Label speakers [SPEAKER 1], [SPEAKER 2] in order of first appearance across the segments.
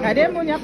[SPEAKER 1] Cadê a mulher?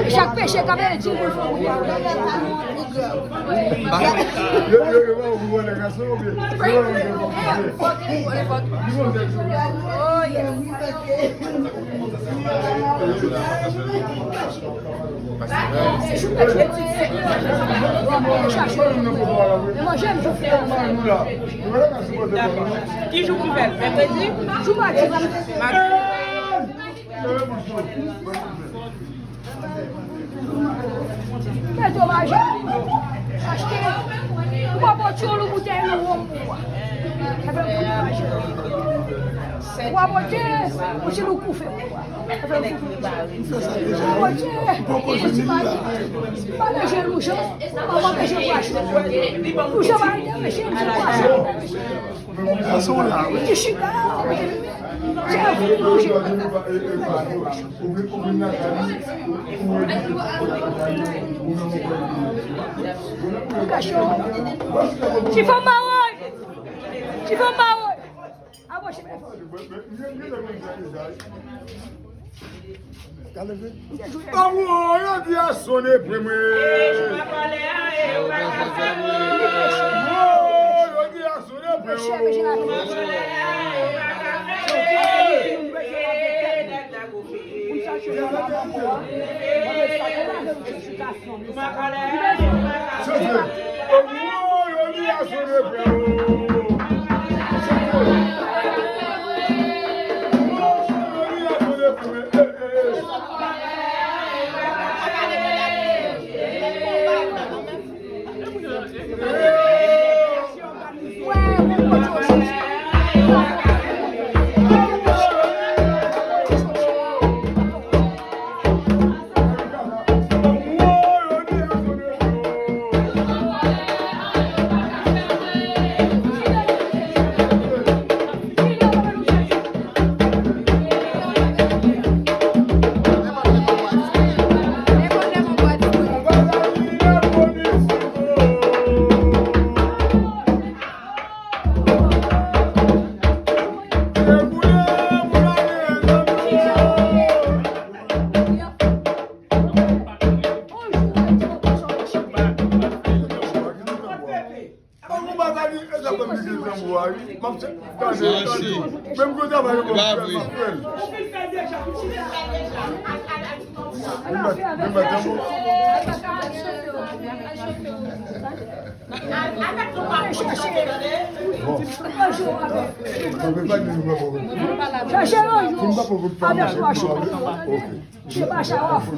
[SPEAKER 1] Chaque péché qu'a fait Dieu. Moi j'aime jouer.
[SPEAKER 2] Qui joue plus belle? Mercredi?
[SPEAKER 1] Joue pas. Mais dommage. Acheter. Pourquoi pas tuer le bouteille le rhum? Pourquoi pas tuer? Ou c'est le coup fait? Pourquoi tuer? Pas de gel louche. Pas de gel louche. Louche va aller, mais c'est louche. Je suis là. C'est un peu louche. Cachorro. Se for mal hoje. Se for mal hoje. Ah, você vai
[SPEAKER 3] Vamos, eu dia sonhei primeiro. Eu dia sonhei Même quand tu vas
[SPEAKER 1] cherchez un jour avec 3 jours. Je vais chercher un fou.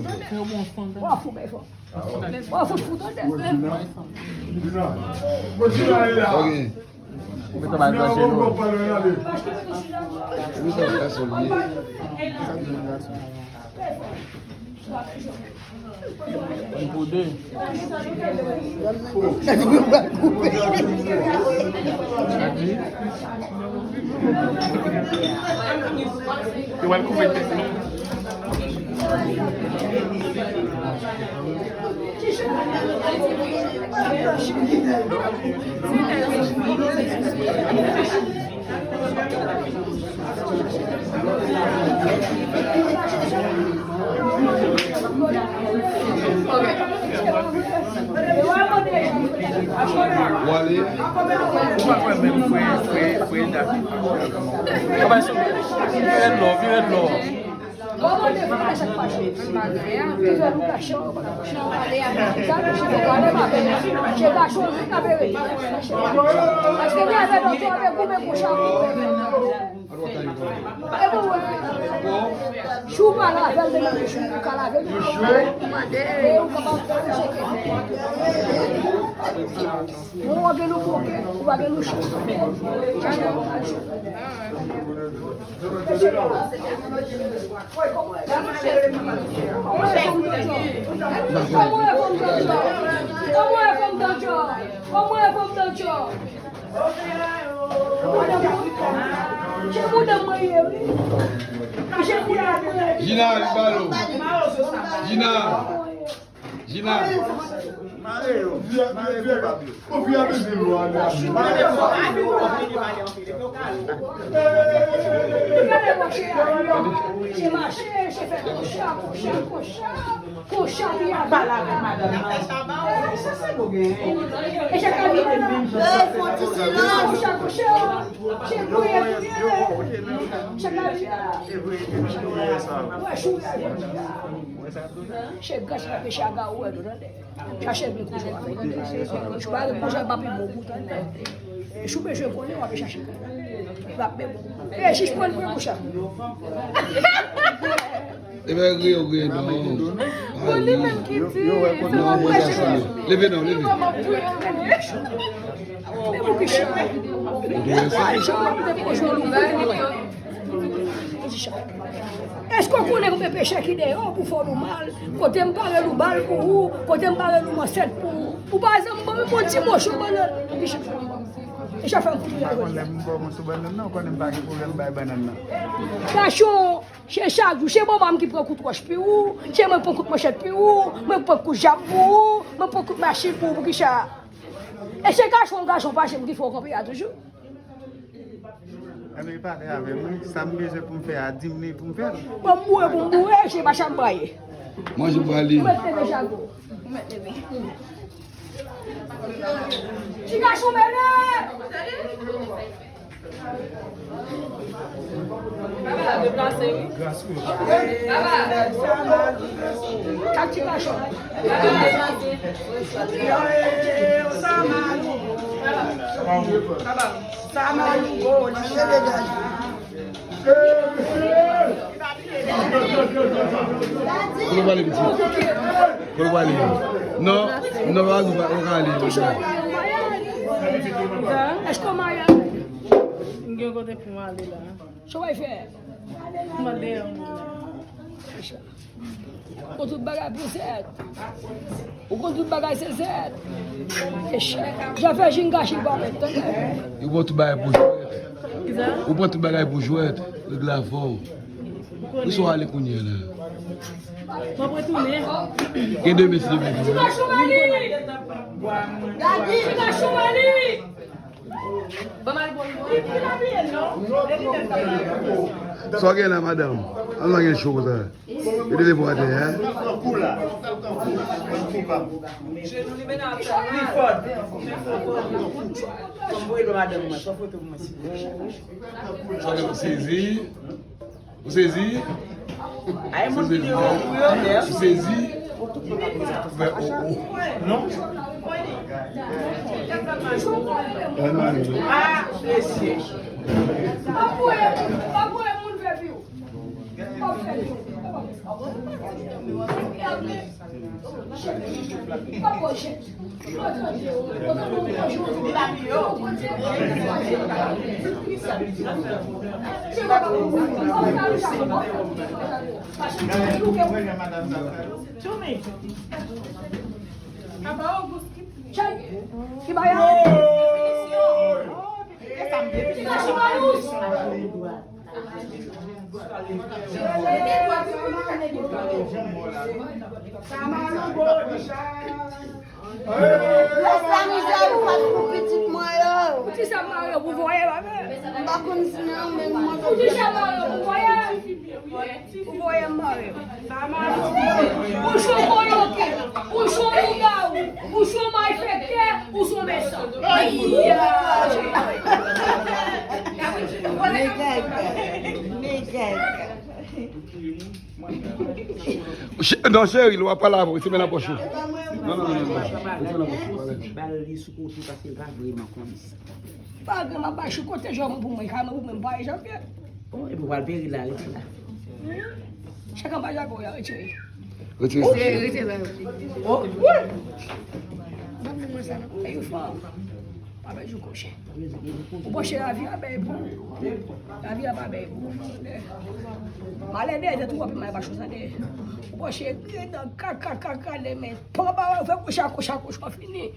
[SPEAKER 1] Chupa lá, velho, de chupa, calado, o bagulho no boque, o bagulho no chão.
[SPEAKER 3] Gina, Ibalo. Gina. Est-ce qu'on connaît comme péché qui dehors pour faire le mal? Quand on parle le mal pour vous, quand on parle le macette pour vous. Ou par exemple, mon petit moche, et ça fait un coup de Cachon, c'est chaque jour, c'est moi qui prend coup de roche pour vous, c'est moi qui prend coup de machette pour vous, moi qui prend coup de jambes pour vous, moi qui prend coup de machine pour vous, qui ça. Et c'est cachon, pas chez moi qu'il faut compter à toujours.
[SPEAKER 4] Je ne parle pas avec moi, ça me dit pour me faire 10 minutes pour me faire.
[SPEAKER 1] Bon, c'est ma chambre.
[SPEAKER 3] Moi, je vais aller.
[SPEAKER 1] Tu vas chômer là.
[SPEAKER 2] Baba, déplacez. Baba.
[SPEAKER 1] Quand tu vas chômer.
[SPEAKER 3] Non, non, on va aller.
[SPEAKER 1] Est-ce qu'on m'a
[SPEAKER 2] Ninguém gosta de filmar ali lá.
[SPEAKER 1] ça va faire?
[SPEAKER 2] Mandei
[SPEAKER 1] Quand tout bagage pour ça. Ou quand tout bagage c'est ça. J'avais j'ai gâché pas maintenant.
[SPEAKER 3] Eu vou te bagar por jouet. Eu vou te bagar por jouet. De la fome. Eu sou ali com ele.
[SPEAKER 2] Vou retourner.
[SPEAKER 3] Quem deve ser?
[SPEAKER 1] Tu vas chômer. Tu vas chômer.
[SPEAKER 5] So again, madam, how long is show there? You deliver what there, Você zi?
[SPEAKER 6] Aí muito
[SPEAKER 5] Você zi? Não?
[SPEAKER 6] Ah, esse.
[SPEAKER 5] Non, chérie, il ne va pas là, c'est bien la poche. Non.
[SPEAKER 3] Paga lá baixo, quanto é jogo para uma cama, uma pai já vê.
[SPEAKER 6] Eu vou ver lá.
[SPEAKER 3] Chega mais agora, eu te
[SPEAKER 5] Retirez.
[SPEAKER 3] Aí eu falo, papai de coxa. O coxa é a via bem, a via vai bem. Mas é dentro, tu vai mais baixo, sabe? O coxa é cacacacalemento. Pô, eu vou coxa, finir.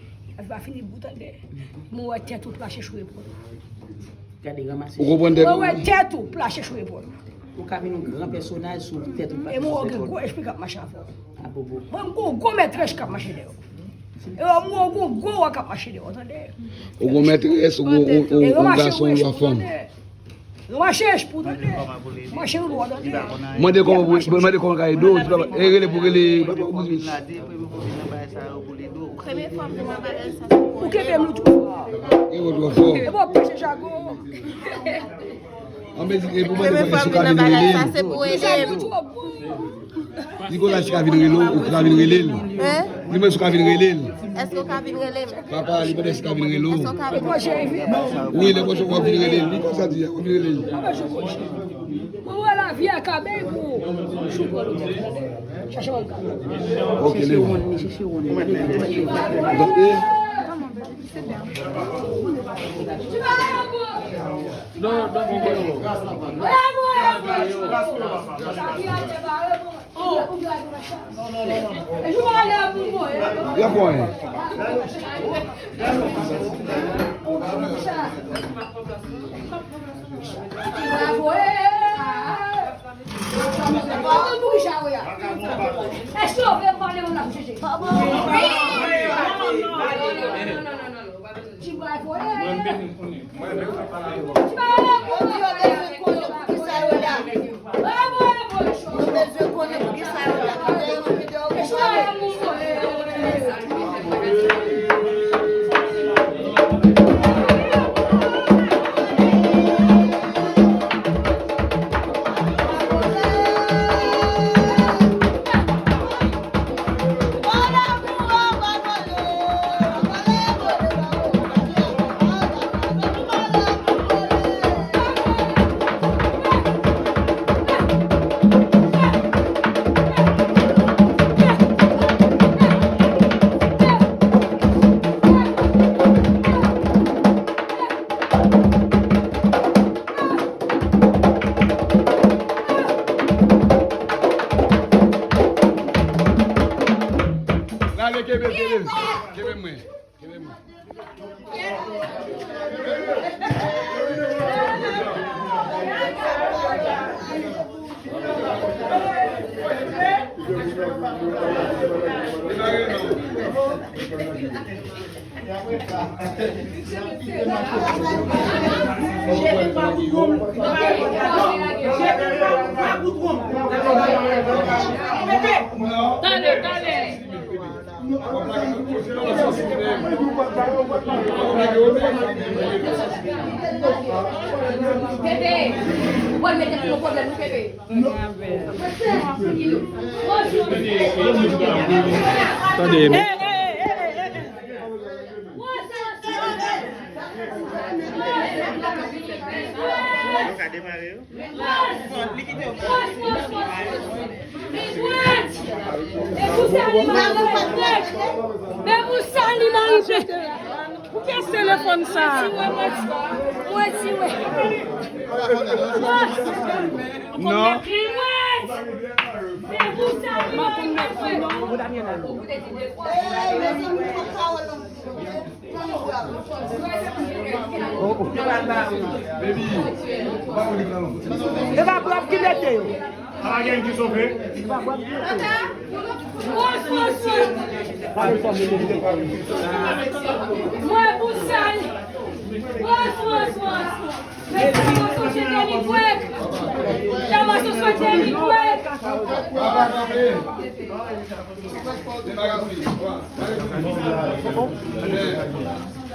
[SPEAKER 3] Vai finir botando. Mo é teto, plache choué, pô.
[SPEAKER 5] Vous comprenez?
[SPEAKER 3] Mo é teto, plache choué, pô.
[SPEAKER 6] O caminho um grande personagem sobre teto.
[SPEAKER 3] E mo go explica mais chave.
[SPEAKER 6] Ah, bobo.
[SPEAKER 3] Mo go metres cap mais deu. Eu mo go a cap mais deu, entendeu?
[SPEAKER 5] Vous mettez est-ce un garçon ou une femme?
[SPEAKER 3] Eu achei as putas, né? Mas achei o roda, né?
[SPEAKER 5] Mandez comment il dos, et pour les
[SPEAKER 3] O que mesmo tu?
[SPEAKER 5] et votre fort.
[SPEAKER 3] Eu vou peixe jago.
[SPEAKER 5] En Belgique, vous mettez quoi sur cabine relais? Il faut la sur cabine relais ou cabine relais. Il met sur cabine relais.
[SPEAKER 7] Est-ce que cabine relève?
[SPEAKER 5] Papa, il met sur cabine relais.
[SPEAKER 3] Moi j'ai vu.
[SPEAKER 5] Oui, les poches cabine relais. Il comme ça dit, cabine relais.
[SPEAKER 3] Moi la vie a cabé pour chocolat. Chercher mon cabine.
[SPEAKER 5] OK, les. Donc, il y a quoi?
[SPEAKER 3] Bébé, ouais, mais t'as pas problème, bébé.
[SPEAKER 5] Attendez,
[SPEAKER 3] Mais vous salez,
[SPEAKER 2] Qu'est-ce que téléphone ça?
[SPEAKER 5] non.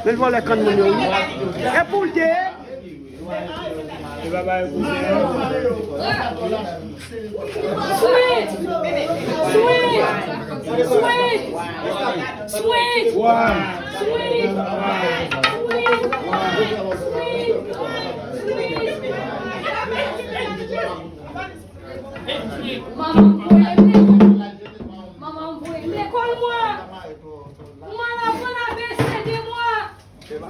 [SPEAKER 7] Lève-moi la canne, mon yo. Époule,
[SPEAKER 3] Sweet! Maman, vous aimez l'école, moi? Moi, la bonne ABC de moi.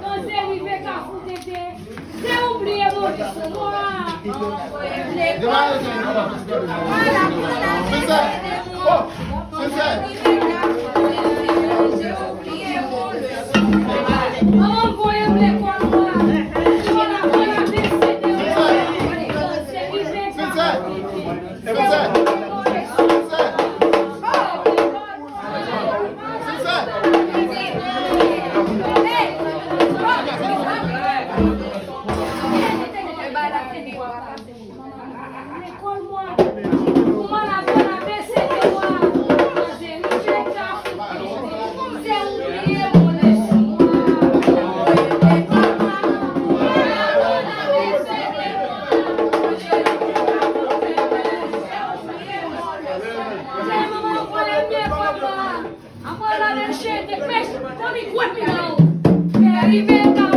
[SPEAKER 3] Quand c'est arrivé qu'à foutre, j'ai oublié mon dessin, moi. Maman, vous aimez l'école. Maman, vous aimez l'école, moi. Moi, la bonne ABC de moi. Quand c'est arrivé qu'à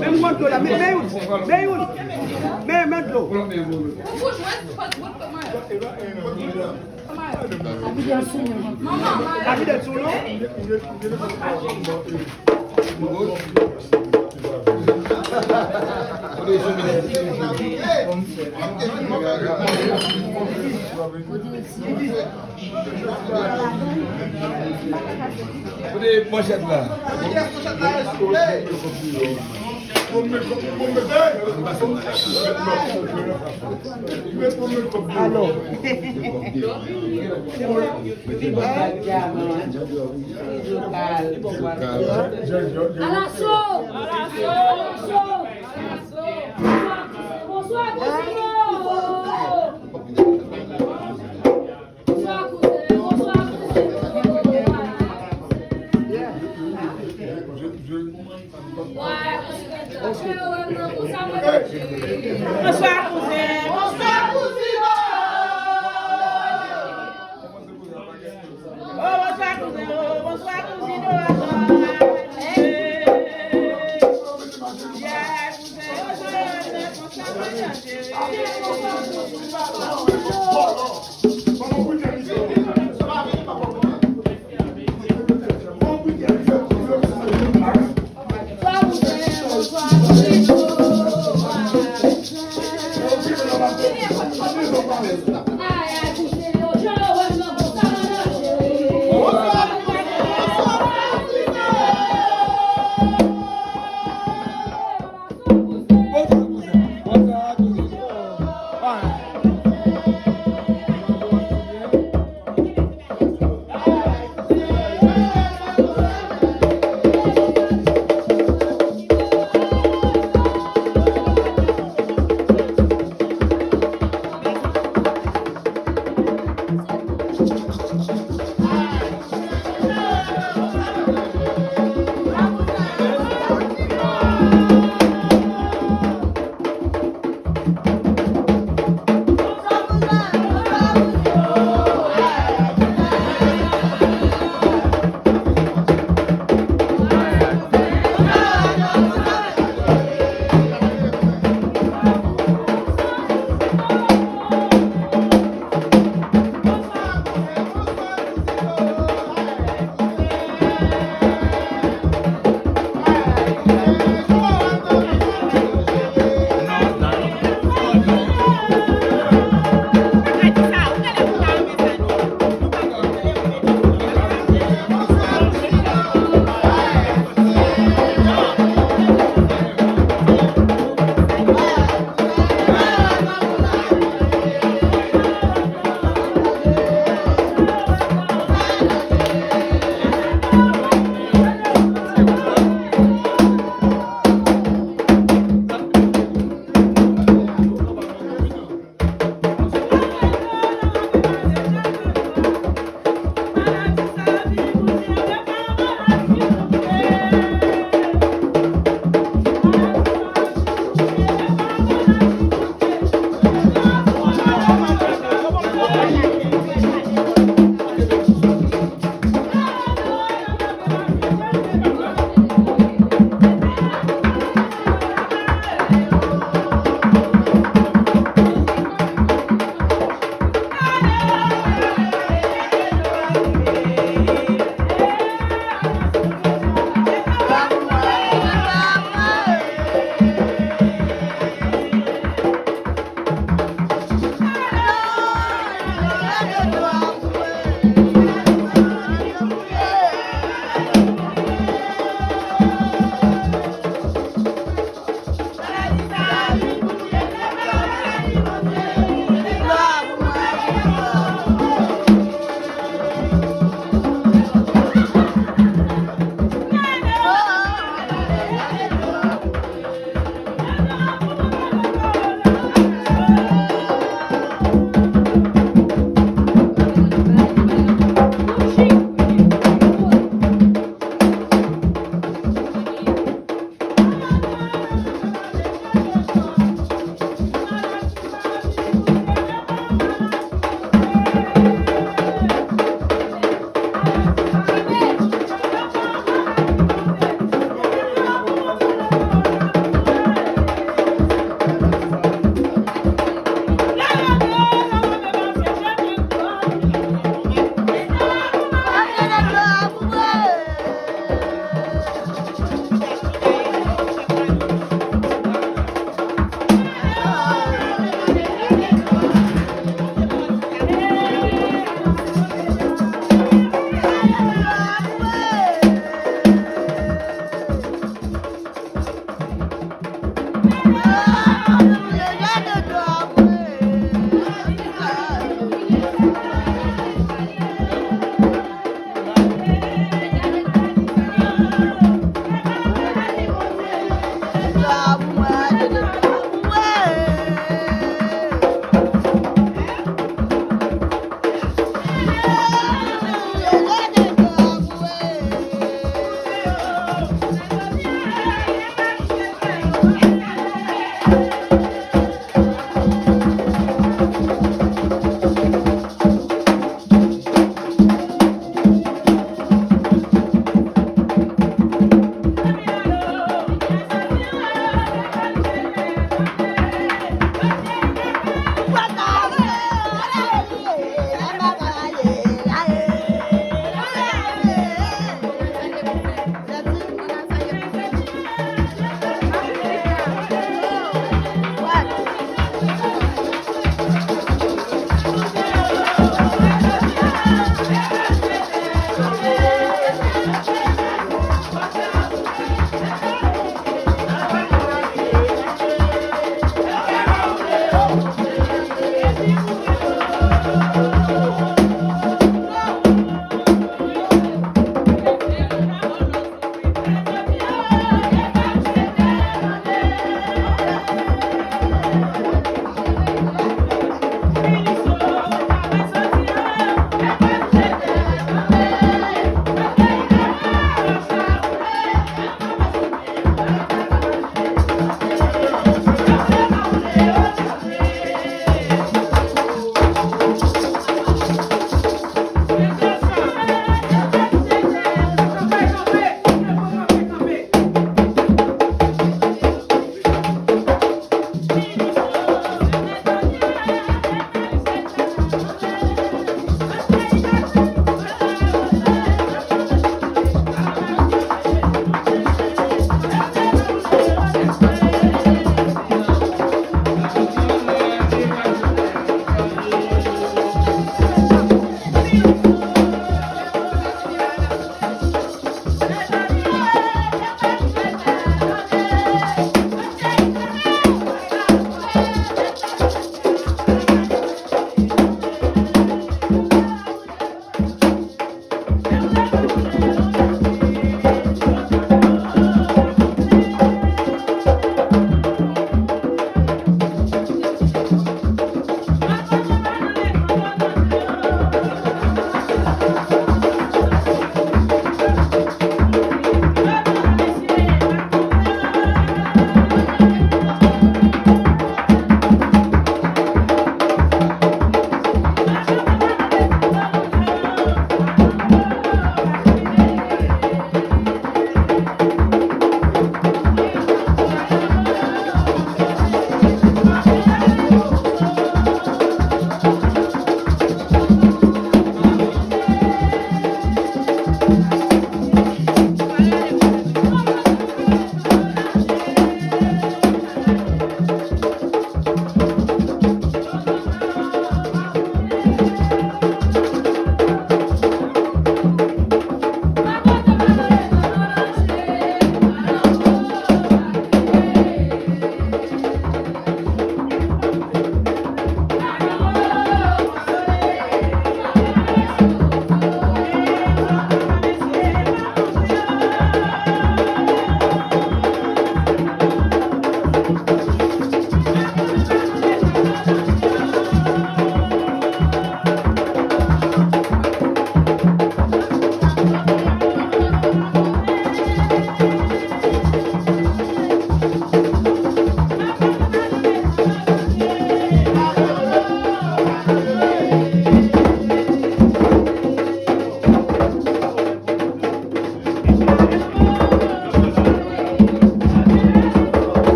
[SPEAKER 7] Même moi, là, mais maintenant. La vie d'être sous l'eau.
[SPEAKER 5] Prenez pochette là.
[SPEAKER 7] Alors.
[SPEAKER 3] Bonsoir,
[SPEAKER 2] Bonsoir, cousin. Bonsoir, cousine. Oh, bonsoir, cousin. Oh, bonsoir, cousine.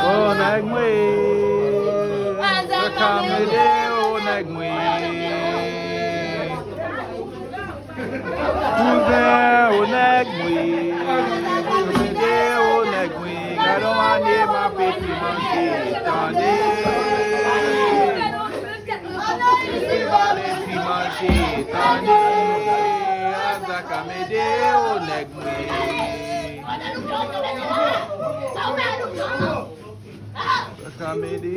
[SPEAKER 4] Oh, nagmwe. Zakamede, oh, nagmwe. Uze, oh, nagmwe. Zakamede, oh, nagmwe. Garoane, ma peti manche, tande. Peti manche, tande. Zakamede, oh, nagmwe. Zakamede,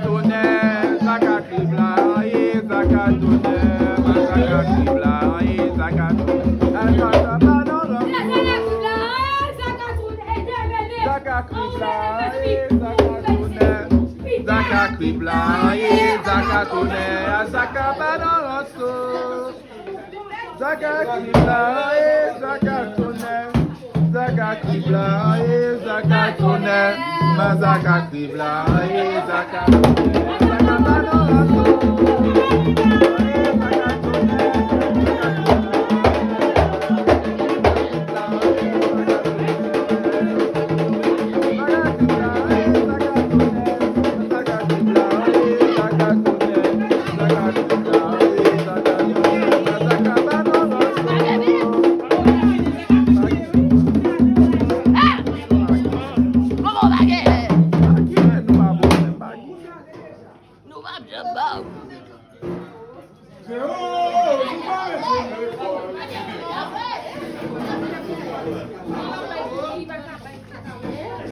[SPEAKER 8] Zakatone, Zakatibla, Zakatone, Zakatibla, Zakatone, Zakatibla, Zakatone, Zakabanoso, Zakatibla, Zakatone, Zakatibla, Zakatone, Zakatibla, Zakatone.